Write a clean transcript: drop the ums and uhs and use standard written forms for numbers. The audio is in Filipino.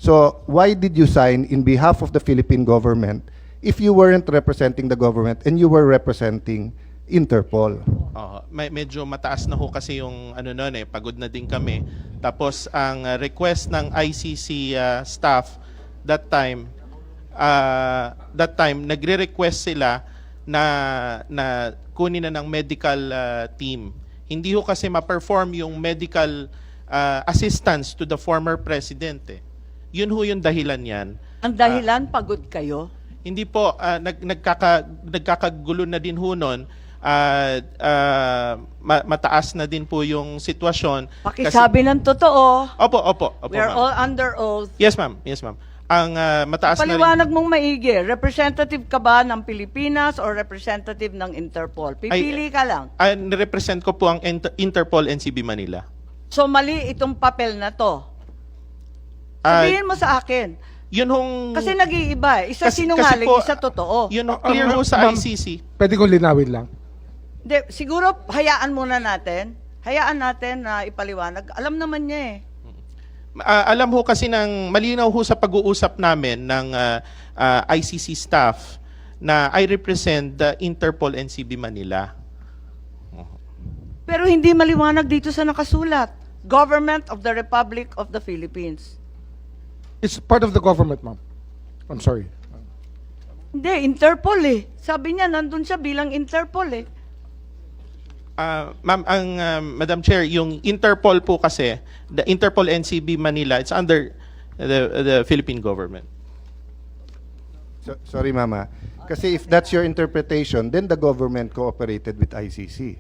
So why did you sign in behalf of the Philippine government if you weren't representing the government and you were representing Interpol? Medyo mataas na ho kasi yung ano noon pagod na din kami. Tapos ang request ng ICC staff that time nagre-request sila na kunin na ng medical team. Hindi ho kasi ma-perform yung medical assistance to the former president. Yun ho yung dahilan yan. Ang dahilan, pagod kayo? Hindi po, nagkakagulo na din ho nun. Mataas na din po yung sitwasyon. Pakisabi ng totoo. Opo, We are ma'am. all under oath. Yes, ma'am. Ang mataas na rin. Paliwanag mong maigi. Representative ka ba ng Pilipinas or representative ng Interpol? Pipili ka lang. Nirepresent ko po ang Interpol NCB Manila. So mali itong papel na to. Sabihin mo sa akin. Yun hong... Kasi nag-iiba. Isa sinungaling, po, isa totoo. Yun hong clear ho sa Ma'am, ICC. Pwede kong linawin lang. Hindi, siguro hayaan muna natin. Hayaan natin na ipaliwanag. Alam naman niya Alam ho kasi malinaw ho sa pag-uusap namin ng ICC staff na I represent the Interpol NCB Manila. Pero hindi maliwanag dito sa nakasulat. Government of the Republic of the Philippines. It's part of the government, ma'am. I'm sorry. Hindi, Interpol Sabi niya, nandun siya bilang Interpol Ma'am, Madam Chair, yung Interpol po kasi, the Interpol NCB Manila, it's under the Philippine government. Sorry, Mama. Kasi if that's your interpretation, then the government cooperated with ICC.